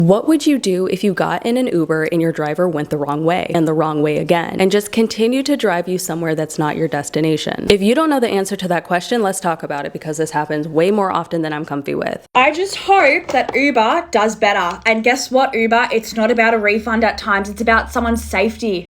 What would you do if you got in an Uber and your driver went the wrong way and the wrong way again and just continued to drive you somewhere that's not your destination? If you don't know the answer to that question, let's talk about it because this happens way more often than I'm comfy with. I just hope that Uber does better. And guess what, Uber? It's not about a refund at times. It's about someone's safety.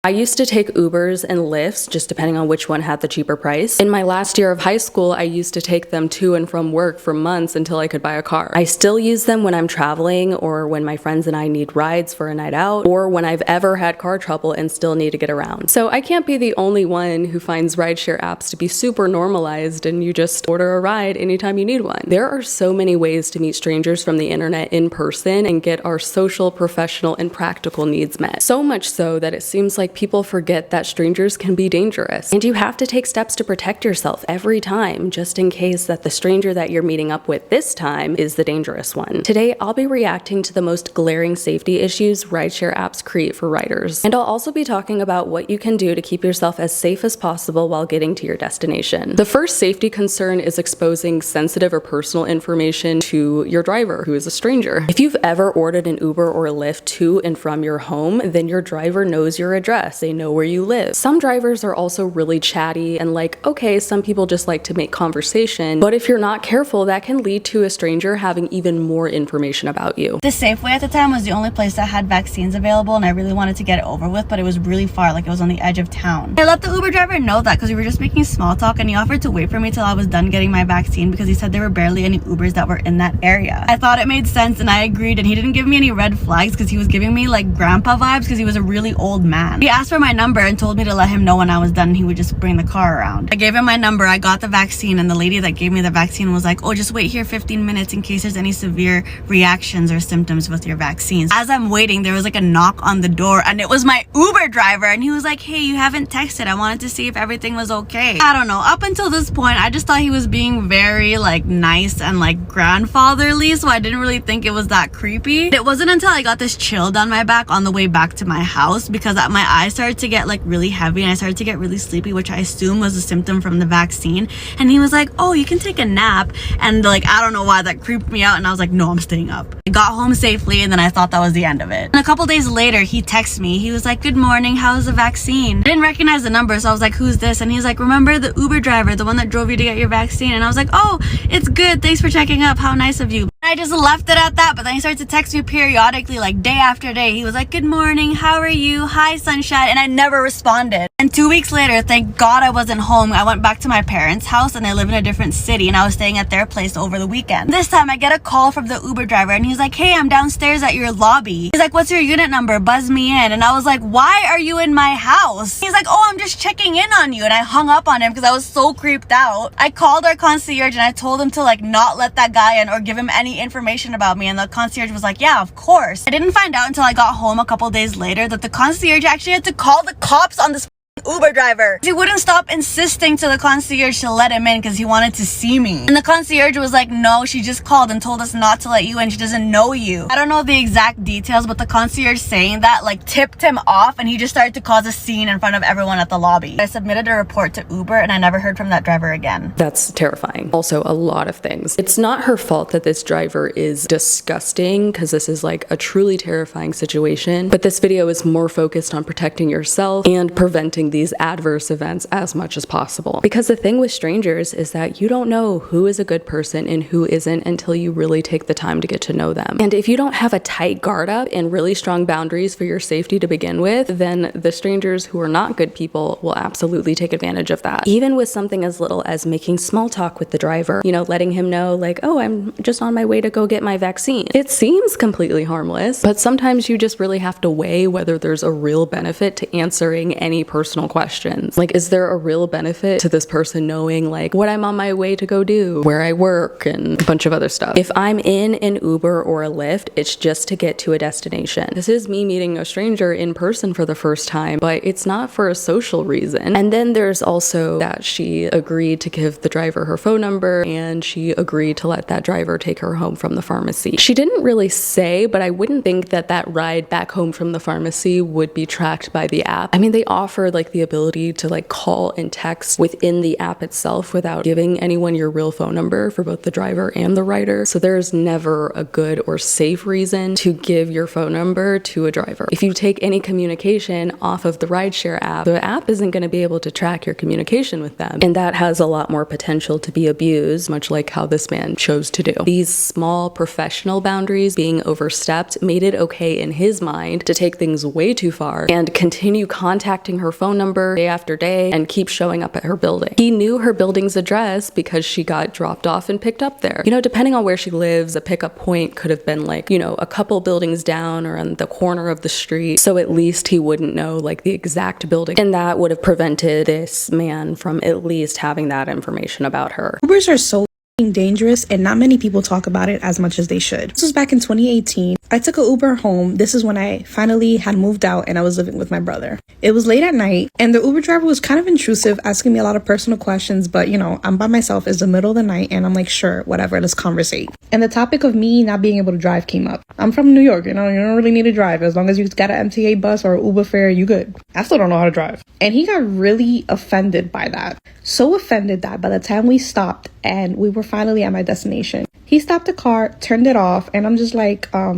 I used to take Ubers and Lyfts, just depending on which one had the cheaper price. In my last year of high school, I used to take them to and from work for months until I could buy a car. I still use them when I'm traveling or when my friends and I need rides for a night out or when I've ever had car trouble and still need to get around. So I can't be the only one who finds rideshare apps to be super normalized and you just order a ride anytime you need one. There are so many ways to meet strangers from the internet in person and get our social, professional, and practical needs met. So much so that it seems like people forget that strangers can be dangerous. And you have to take steps to protect yourself every time, just in case that the stranger that you're meeting up with this time is the dangerous one. Today, I'll be reacting to the most glaring safety issues rideshare apps create for riders. And I'll also be talking about what you can do to keep yourself as safe as possible while getting to your destination. The first safety concern is exposing sensitive or personal information to your driver, who is a stranger. If you've ever ordered an Uber or a Lyft to and from your home, then your driver knows your address. They know where you live. Some drivers are also really chatty and okay, some people just like to make conversation, but if you're not careful, that can lead to a stranger having even more information about you. The Safeway at the time was the only place that had vaccines available, and I really wanted to get it over with, but it was really far, it was on the edge of town. I let the Uber driver know that because we were just making small talk, and he offered to wait for me till I was done getting my vaccine because he said there were barely any Ubers that were in that area. I thought it made sense and I agreed, and he didn't give me any red flags because he was giving me grandpa vibes because he was a really old man. He asked for my number and told me to let him know when I was done and he would just bring the car around. I gave him my number, I got the vaccine, and the lady that gave me the vaccine was like, oh, just wait here 15 minutes in case there's any severe reactions or symptoms with your vaccines. As I'm waiting, there was a knock on the door and it was my Uber driver, and he was like, hey, you haven't texted. I wanted to see if everything was okay. I don't know, up until this point, I just thought he was being very nice and grandfatherly, so I didn't really think it was that creepy. It wasn't until I got this chill down my back on the way back to my house because my eyes started to get really heavy and I started to get really sleepy, which I assume was a symptom from the vaccine. And he was like, oh, you can take a nap. And I don't know why that creeped me out, and I was like, no, I'm staying up. I got home safely, and then I thought that was the end of it. And a couple days later, he texted me. He was like, good morning, how's the vaccine? I didn't recognize the number, so I was like, who's this? And he's like, remember the Uber driver, the one that drove you to get your vaccine? And I was like, oh, it's good, thanks for checking up, how nice of you. I just left it at that, but then he started to text me periodically, day after day. He was like, good morning, how are you? Hi, sunshine. And I never responded. And 2 weeks later, thank God I wasn't home, I went back to my parents' house, and they live in a different city, and I was staying at their place over the weekend. This time, I get a call from the Uber driver, and he's like, hey, I'm downstairs at your lobby. He's like, what's your unit number? Buzz me in. And I was like, why are you in my house? He's like, oh, I'm just checking in on you. And I hung up on him because I was so creeped out. I called our concierge, and I told him to not let that guy in or give him any information about me, and the concierge was like, yeah, of course. I didn't find out until I got home a couple days later that the concierge actually had to call the cops on this Uber driver. He wouldn't stop insisting to the concierge to let him in because he wanted to see me. And the concierge was like, no, she just called and told us not to let you in. She doesn't know you. I don't know the exact details, but the concierge saying that tipped him off, and he just started to cause a scene in front of everyone at the lobby. I submitted a report to Uber, and I never heard from that driver again. That's terrifying. Also, a lot of things. It's not her fault that this driver is disgusting, because this is a truly terrifying situation, but this video is more focused on protecting yourself and preventing these adverse events as much as possible. Because the thing with strangers is that you don't know who is a good person and who isn't until you really take the time to get to know them. And if you don't have a tight guard up and really strong boundaries for your safety to begin with, then the strangers who are not good people will absolutely take advantage of that. Even with something as little as making small talk with the driver, letting him know oh, I'm just on my way to go get my vaccine. It seems completely harmless, but sometimes you just really have to weigh whether there's a real benefit to answering any personal questions. Is there a real benefit to this person knowing what I'm on my way to go do, where I work, and a bunch of other stuff? If I'm in an Uber or a Lyft, it's just to get to a destination. This is me meeting a stranger in person for the first time, but it's not for a social reason. And then there's also that she agreed to give the driver her phone number, and she agreed to let that driver take her home from the pharmacy. She didn't really say, but I wouldn't think that ride back home from the pharmacy would be tracked by the app. I mean, they offer the ability to like call and text within the app itself without giving anyone your real phone number for both the driver and the rider. So there's never a good or safe reason to give your phone number to a driver. If you take any communication off of the rideshare app, the app isn't going to be able to track your communication with them. And that has a lot more potential to be abused, much like how this man chose to do. These small professional boundaries being overstepped made it okay in his mind to take things way too far and continue contacting her phone number day after day and keep showing up at her building. He knew her building's address because she got dropped off and picked up there. You know, depending on where she lives, a pickup point could have been like, you know, a couple buildings down or on the corner of the street. So at least he wouldn't know like the exact building. And that would have prevented this man from at least having that information about her. Ubers are so dangerous and not many people talk about it as much as they should. This was back in 2018. I took an Uber home. This is when I finally had moved out and I was living with my brother. It was late at night and the Uber driver was kind of intrusive, asking me a lot of personal questions, but you know, I'm by myself. It's the middle of the night and I'm like, sure, whatever, let's conversate. And the topic of me not being able to drive came up. I'm from New York, you know, you don't really need to drive. As long as you got an MTA bus or Uber fare, you good. I still don't know how to drive. And he got really offended by that. So offended that by the time we stopped and we were finally at my destination, he stopped the car, turned it off, and I'm just like, are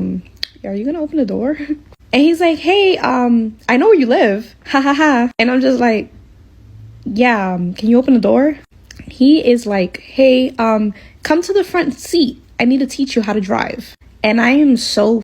you gonna open the door? And he's like, hey, I know where you live. Ha ha ha. And I'm just like, yeah, can you open the door? He is like, hey, come to the front seat. I need to teach you how to drive. And I am so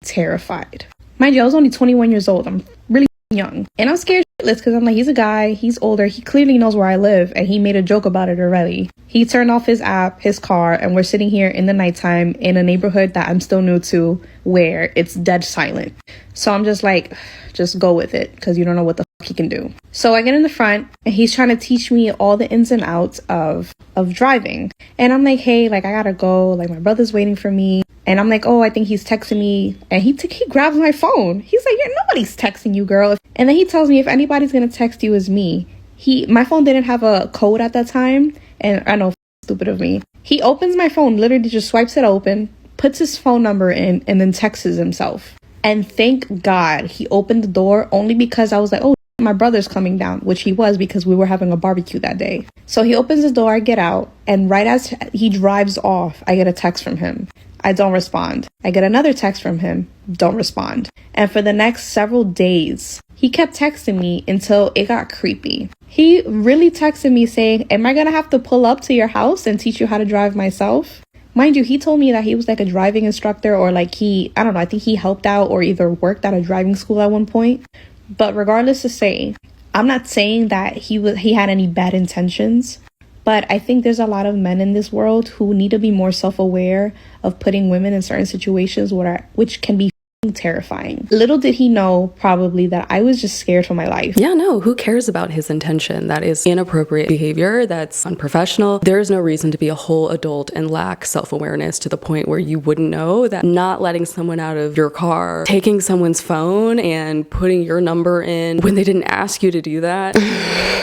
terrified. Mind you, I was only 21 years old. I'm really young. And I'm scared shitless because I'm like, he's a guy, he's older, he clearly knows where I live, and he made a joke about it already. He turned off his app, his car, and we're sitting here in the nighttime in a neighborhood that I'm still new to where it's dead silent. So I'm just like, just go with it because you don't know what the fuck he can do. So I get in the front and he's trying to teach me all the ins and outs of driving. And I'm like, hey, like I gotta go, like my brother's waiting for me. And I'm like, oh, I think he's texting me. And he grabs my phone. He's like, yeah, nobody's texting you, girl. And then he tells me if anybody's gonna text you, is me. My phone didn't have a code at that time. And I know, stupid of me. He opens my phone, literally just swipes it open, puts his phone number in, and then texts himself. And thank God he opened the door only because I was like, oh, my brother's coming down, which he was because we were having a barbecue that day. So he opens the door, I get out, and right as he drives off, I get a text from him. I don't respond. I get another text from him. Don't respond. And for the next several days, he kept texting me until it got creepy. He really texted me saying, am I gonna have to pull up to your house and teach you how to drive myself? Mind you, he told me that he was like a driving instructor or like I don't know, I think he helped out or either worked at a driving school at one point. But regardless of saying, I'm not saying that he had any bad intentions, but I think there's a lot of men in this world who need to be more self-aware of putting women in certain situations which can be terrifying. Little did he know probably that I was just scared for my life. Yeah, no, who cares about his intention? That is inappropriate behavior. That's unprofessional. There is no reason to be a whole adult and lack self-awareness to the point where you wouldn't know that not letting someone out of your car, taking someone's phone and putting your number in when they didn't ask you to do that.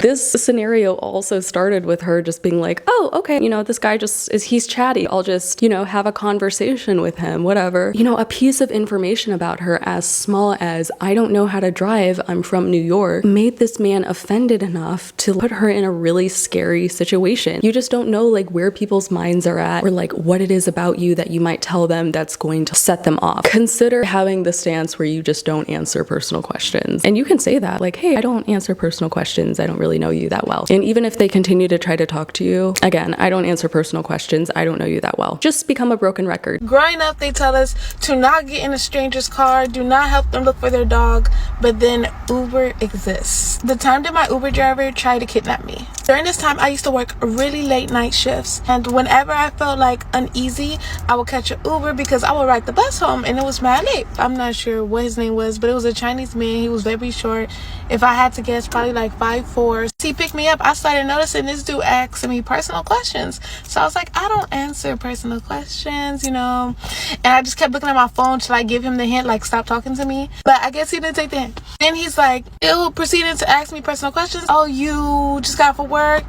This scenario also started with her just being like, oh, okay, you know, this guy he's chatty. I'll just, you know, have a conversation with him, whatever. You know, a piece of information about her as small as I don't know how to drive, I'm from New York, made this man offended enough to put her in a really scary situation. You just don't know like where people's minds are at or like what it is about you that you might tell them that's going to set them off. Consider having the stance where you just don't answer personal questions. And you can say that like, hey, I don't answer personal questions. I don't really know you that well. And even if they continue to try to talk to you, again, I don't answer personal questions. I don't know you that well. Just become a broken record. Growing up, they tell us to not get in a stranger's car, do not help them look for their dog, but then Uber exists. The time that my Uber driver tried to kidnap me. During this time, I used to work really late night shifts, and whenever I felt like uneasy, I would catch an Uber because I would ride the bus home, and it was mad late. I'm not sure what his name was, but it was a Chinese man. He was very short. If I had to guess, probably like 5'4". He picked me up. I started noticing this dude asking me personal questions. So I was like, I don't answer personal questions, you know. And I just kept looking at my phone till I give him the hint, like, stop talking to me. But I guess he didn't take the hint. Then he's like, still proceeding to ask me personal questions. Oh, you just got off of work?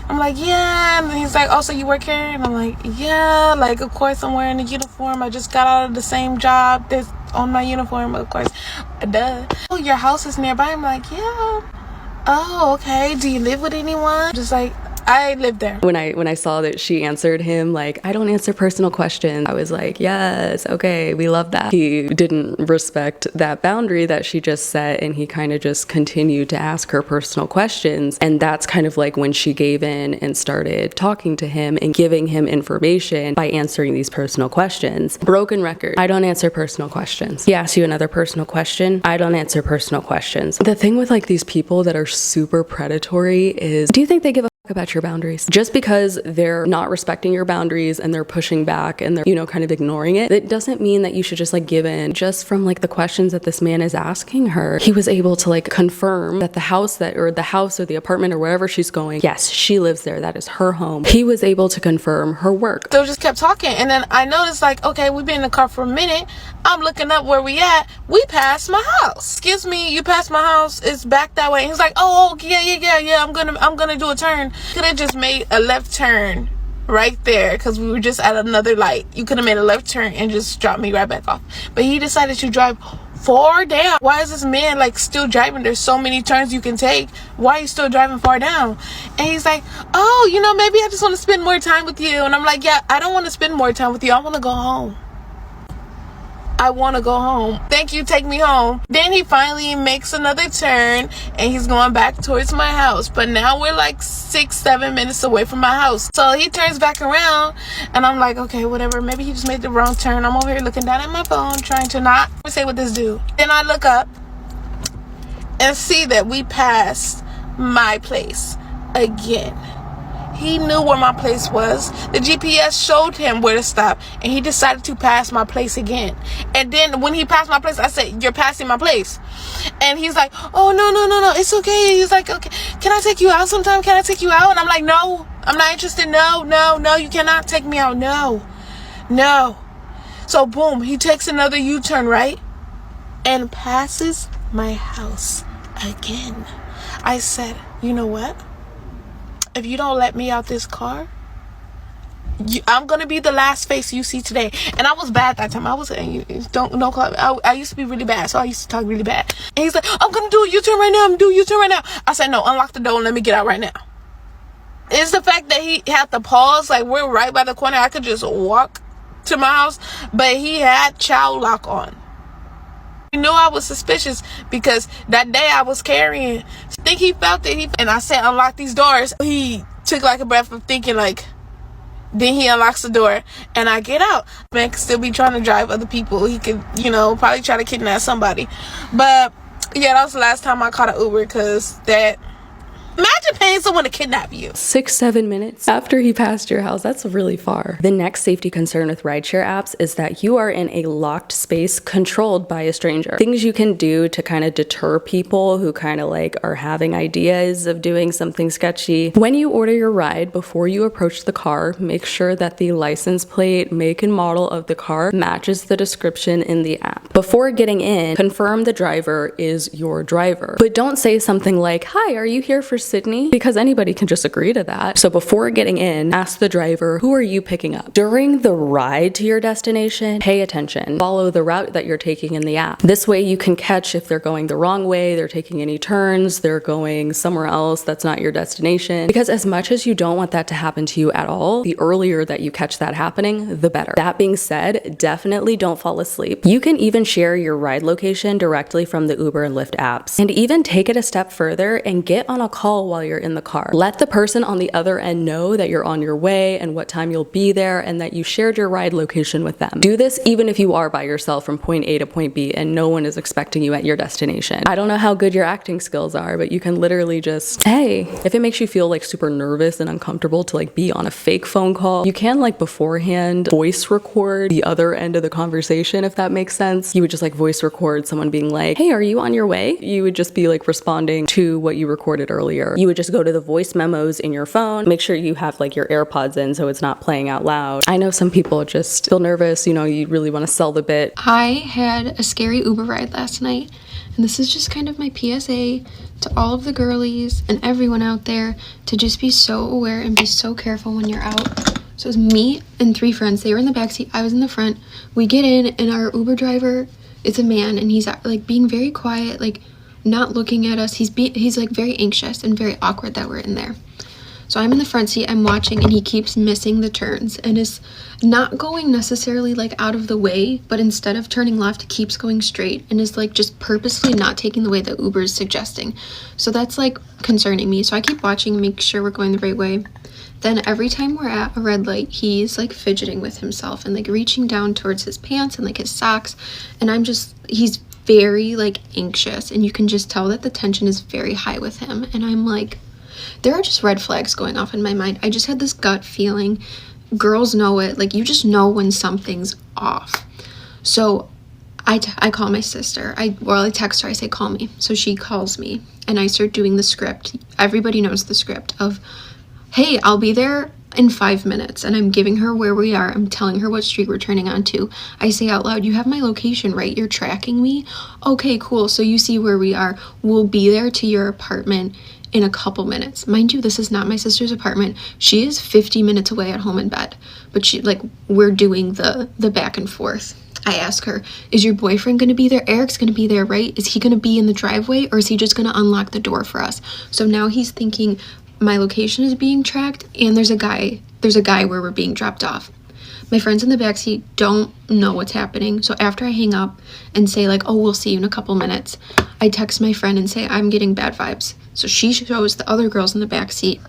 I'm like, yeah. And he's like, oh, so you work here? And I'm like, yeah. Like, of course, I'm wearing a uniform. I just got out of the same job that's on my uniform, of course. Duh. Oh, your house is nearby? I'm like, yeah. oh, okay, do you live with anyone? Just like, I live there. When I saw that she answered him like, I don't answer personal questions, I was like, yes, okay, we love that. He didn't respect that boundary that she just set, and he kind of just continued to ask her personal questions. And that's kind of like when she gave in and started talking to him and giving him information by answering these personal questions. Broken record. I don't answer personal questions. He asks you another personal question. I don't answer personal questions. The thing with like these people that are super predatory is, do you think they give a about your boundaries? Just because they're not respecting your boundaries and they're pushing back and they're, you know, kind of ignoring it, it doesn't mean that you should just like give in. Just from like the questions that this man is asking her, he was able to like confirm that the house or the apartment or wherever she's going, yes, she lives there. That is her home. He was able to confirm her work. So just kept talking, and then I noticed like, okay, we've been in the car for a minute. I'm looking up where we at. We passed my house. Excuse me, you passed my house. It's back that way. And he's like, oh yeah. I'm gonna do a turn. Could have just made a left turn right there because we were just at another light. You could have made a left turn and just dropped me right back off. But he decided to drive far down. Why is this man like still driving? There's so many turns you can take. Why are you still driving far down? And he's like, oh, you know, maybe I just want to spend more time with you. And I'm like, yeah, I don't want to spend more time with you. I want to go home. I want to go home. Thank you, take me home. Then he finally makes another turn and he's going back towards my house. But now we're like 6-7 minutes away from my house. So he turns back around and I'm like, okay, whatever. Maybe he just made the wrong turn. I'm over here looking down at my phone, trying to not say what this dude. Then I look up and see that we passed my place again. He knew where my place was. The GPS showed him where to stop, and he decided to pass my place again. And then when he passed my place, I said, you're passing my place. And he's like, oh, no, it's okay. He's like, okay, can I take you out sometime? Can I take you out? And I'm like, no, I'm not interested. No, you cannot take me out. No. So boom, he takes another U-turn, right? And passes my house again. I said, you know what? If you don't let me out this car, I'm gonna be the last face you see today. And I was bad that time. I used to be really bad, so I used to talk really bad. And he's like, I'm gonna do a U-turn right now. I said, no, unlock the door and let me get out right now. It's the fact that he had to pause. Like, we're right by the corner. I could just walk to my house, but he had child lock on. He knew I was suspicious because that day I was carrying. I think he felt it. And I said, unlock these doors. He took like a breath of thinking, like, then he unlocks the door and I get out. Man could still be trying to drive other people. He could, probably try to kidnap somebody. But yeah, that was the last time I caught an Uber because that. Imagine paying someone to kidnap you. 6-7 minutes after he passed your house. That's really far. The next safety concern with rideshare apps is that you are in a locked space controlled by a stranger. Things you can do to kind of deter people who kind of like are having ideas of doing something sketchy. When you order your ride, before you approach the car, make sure that the license plate, make and model of the car matches the description in the app. Before getting in, confirm the driver is your driver. But don't say something like, hi, are you here for Sydney? Because anybody can just agree to that. So before getting in, ask the driver, who are you picking up? During the ride to your destination, pay attention. Follow the route that you're taking in the app. This way you can catch if they're going the wrong way, they're taking any turns, they're going somewhere else that's not your destination. Because as much as you don't want that to happen to you at all, the earlier that you catch that happening, the better. That being said, definitely don't fall asleep. You can even share your ride location directly from the Uber and Lyft apps. And even take it a step further and get on a call while you're in the car. Let the person on the other end know that you're on your way and what time you'll be there and that you shared your ride location with them. Do this even if you are by yourself from point A to point B and no one is expecting you at your destination. I don't know how good your acting skills are, but you can literally just, hey, if it makes you feel like super nervous and uncomfortable to like be on a fake phone call, you can like beforehand voice record the other end of the conversation, if that makes sense. You would just like voice record someone being like, hey, are you on your way? You would just be like responding to what you recorded earlier. You would just go to the voice memos in your phone, make sure you have like your AirPods in so it's not playing out loud. I know some people just feel nervous, you really want to sell the bit. I had a scary Uber ride last night, and this is just kind of my PSA to all of the girlies and everyone out there to just be so aware and be so careful when you're out. So it was me and 3 friends. They were in the backseat, I was in the front. We get in and our Uber driver, it's a man, and he's like being very quiet, like not looking at us. He's like very anxious and very awkward that we're in there. So I'm in the front seat, I'm watching, and he keeps missing the turns and is not going necessarily like out of the way, but instead of turning left, keeps going straight and is like just purposefully not taking the way that Uber is suggesting. So that's like concerning me. So I keep watching and make sure we're going the right way. Then every time we're at a red light, he's like fidgeting with himself and like reaching down towards his pants and like his socks. And he's very like anxious, and you can just tell that the tension is very high with him. And I'm like, there are just red flags going off in my mind. I just had this gut feeling. Girls know it. Like, you just know when something's off. So I call my sister. I text her. I say, call me. So she calls me, and I start doing the script. Everybody knows the script of, hey, I'll be there in 5 minutes. And I'm giving her where we are. I'm telling her what street we're turning onto. I say out loud, you have my location, right? You're tracking me? Okay, cool. So you see where we are. We'll be there to your apartment in a couple minutes. Mind you, this is not my sister's apartment. She is 50 minutes away at home in bed. But we're doing the back and forth. I ask her, is your boyfriend going to be there? Eric's going to be there, right? Is he going to be in the driveway, or is he just going to unlock the door for us? So now he's thinking my location is being tracked, and there's a guy where we're being dropped off. My friends in the backseat don't know what's happening. So after I hang up and say like, oh, we'll see you in a couple minutes, I text my friend and say, I'm getting bad vibes. So she shows the other girls in the backseat.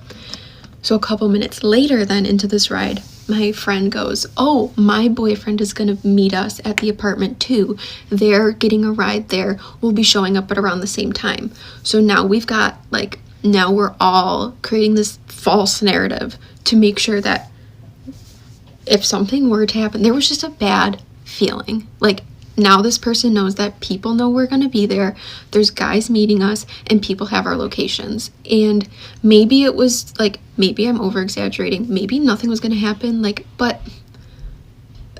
So a couple minutes later then into this ride, my friend goes, oh, my boyfriend is going to meet us at the apartment too. They're getting a ride there. We'll be showing up at around the same time. So now now we're all creating this false narrative to make sure that if something were to happen, there was just a bad feeling. Like, now this person knows that people know we're going to be there. There's guys meeting us, and people have our locations. And maybe it was like, maybe I'm over exaggerating. Maybe nothing was going to happen. But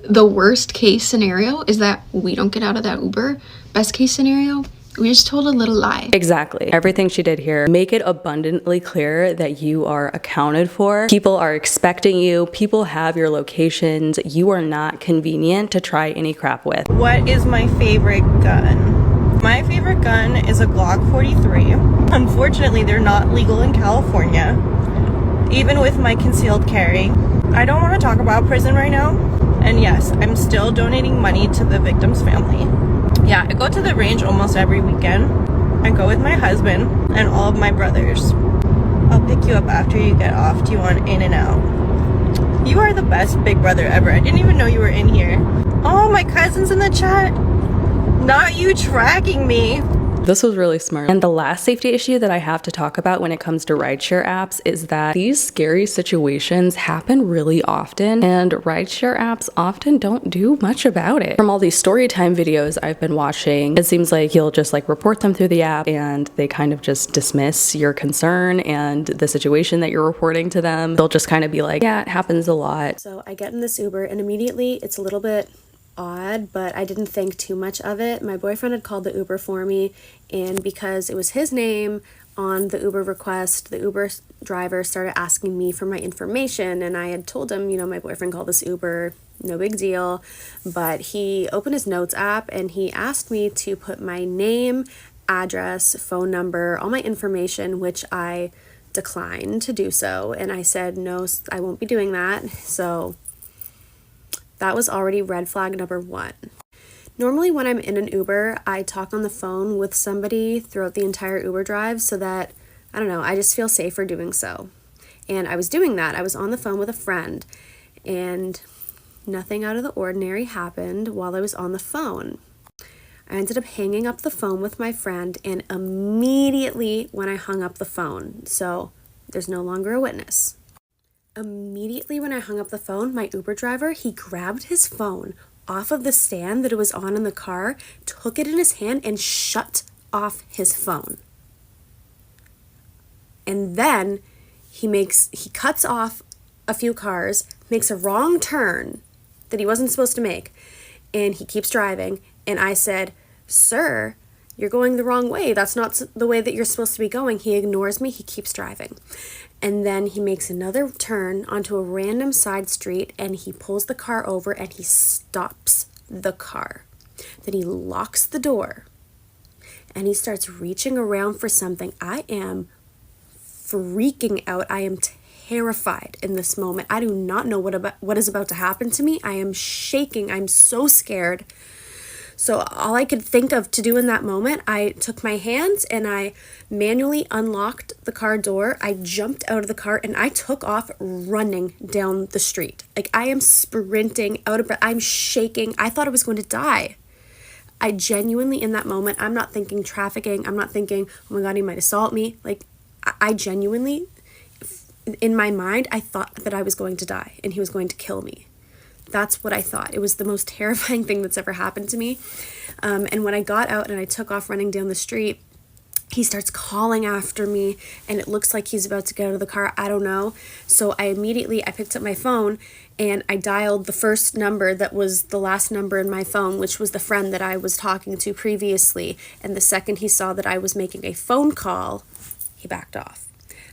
the worst case scenario is that we don't get out of that Uber. Best case scenario, we just told a little lie. Exactly. Everything she did here, make it abundantly clear that you are accounted for. People are expecting you. People have your locations. You are not convenient to try any crap with. What is my favorite gun? My favorite gun is a Glock 43. Unfortunately, they're not legal in California, even with my concealed carry. I don't want to talk about prison right now. And yes, I'm still donating money to the victim's family. Yeah, I go to the range almost every weekend. I go with my husband and all of my brothers. I'll pick you up after you get off. Do you want in and out? You are the best big brother ever. I didn't even know you were in here. Oh, my cousin's in the chat. Not you tracking me. This was really smart. And the last safety issue that I have to talk about when it comes to rideshare apps is that these scary situations happen really often, and rideshare apps often don't do much about it. From all these story time videos I've been watching, it seems like you'll just report them through the app, and they kind of just dismiss your concern and the situation that you're reporting to them. They'll just kind of be like, yeah, it happens a lot. So I get in this Uber, and immediately it's a little bit odd, but I didn't think too much of it. My boyfriend had called the Uber for me, and because it was his name on the Uber request, the Uber driver started asking me for my information, and I had told him, my boyfriend called this Uber, no big deal. But he opened his notes app and he asked me to put my name, address, phone number, all my information, which I declined to do so, and I said no, I won't be doing that. So that was already red flag number 1. Normally when I'm in an Uber, I talk on the phone with somebody throughout the entire Uber drive so that, I don't know, I just feel safer doing so. And I was doing that. I was on the phone with a friend, and nothing out of the ordinary happened while I was on the phone. I ended up hanging up the phone with my friend, and immediately when I hung up the phone, so there's no longer a witness. Immediately when I hung up the phone, my Uber driver, he grabbed his phone off of the stand that it was on in the car, took it in his hand, and shut off his phone. And then he cuts off a few cars, makes a wrong turn that he wasn't supposed to make, and he keeps driving. And I said, sir, you're going the wrong way. That's not the way that you're supposed to be going. He ignores me. He keeps driving. And then he makes another turn onto a random side street, and he pulls the car over and he stops the car. Then he locks the door. and he starts reaching around for something. I am freaking out. I am terrified in this moment. I do not know what is about to happen to me. I am shaking. I'm so scared. So all I could think of to do in that moment, I took my hands and I manually unlocked the car door. I jumped out of the car and I took off running down the street. Like, I am sprinting, out of breath. I'm shaking. I thought I was going to die. I genuinely, in that moment, I'm not thinking trafficking. I'm not thinking, oh my God, he might assault me. Like, I genuinely, in my mind, I thought that I was going to die and he was going to kill me. That's what I thought. It was the most terrifying thing that's ever happened to me. And when I got out and I took off running down the street, he starts calling after me and it looks like he's about to get out of the car. I don't know. So I picked up my phone and I dialed the first number that was the last number in my phone, which was the friend that I was talking to previously. And the second he saw that I was making a phone call, he backed off.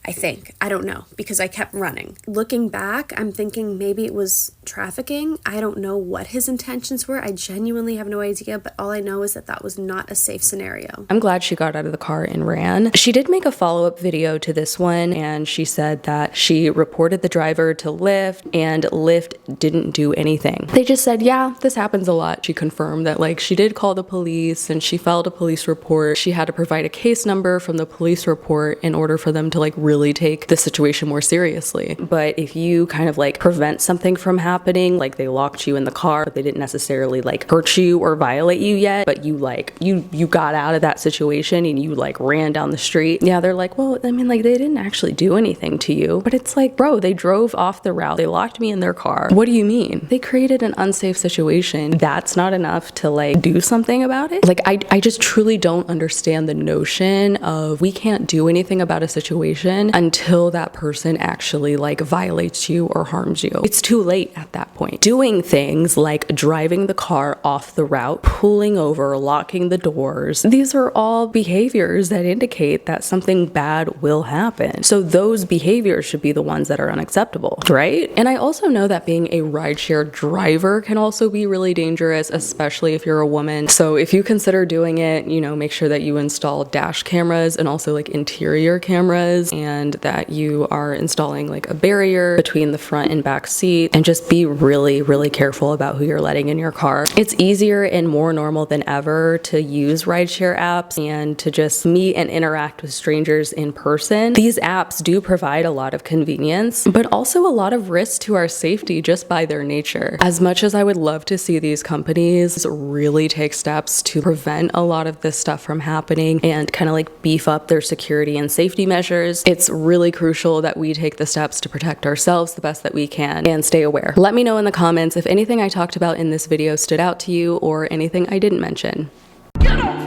I think. I don't know, because I kept running. Looking back, I'm thinking maybe it was trafficking. I don't know what his intentions were. I genuinely have no idea, but all I know is that that was not a safe scenario. I'm glad she got out of the car and ran. She did make a follow-up video to this one, and she said that she reported the driver to Lyft, and Lyft didn't do anything. They just said, yeah, this happens a lot. She confirmed that, like, she did call the police and she filed a police report. She had to provide a case number from the police report in order for them to, like, really take the situation more seriously. But if you kind of like prevent something from happening, like they locked you in the car, but they didn't necessarily like hurt you or violate you yet, but you like you got out of that situation and you like ran down the street. Yeah, they're like, well, I mean, like they didn't actually do anything to you. But it's like, bro, they drove off the route. They locked me in their car. What do you mean? They created an unsafe situation. That's not enough to like do something about it. Like I just truly don't understand the notion of we can't do anything about a situation until that person actually like violates you or harms you. It's too late at that point. Doing things like driving the car off the route, pulling over, locking the doors, these are all behaviors that indicate that something bad will happen. So those behaviors should be the ones that are unacceptable, right? And I also know that being a rideshare driver can also be really dangerous, especially if you're a woman. So if you consider doing it, you know, make sure that you install dash cameras and also like interior cameras, and that you are installing like a barrier between the front and back seat, and just be really, really careful about who you're letting in your car. It's easier and more normal than ever to use rideshare apps and to just meet and interact with strangers in person. These apps do provide a lot of convenience, but also a lot of risk to our safety just by their nature. As much as I would love to see these companies really take steps to prevent a lot of this stuff from happening and kind of like beef up their security and safety measures, it's really crucial that we take the steps to protect ourselves the best that we can and stay aware. Let me know in the comments if anything I talked about in this video stood out to you or anything I didn't mention. Get up!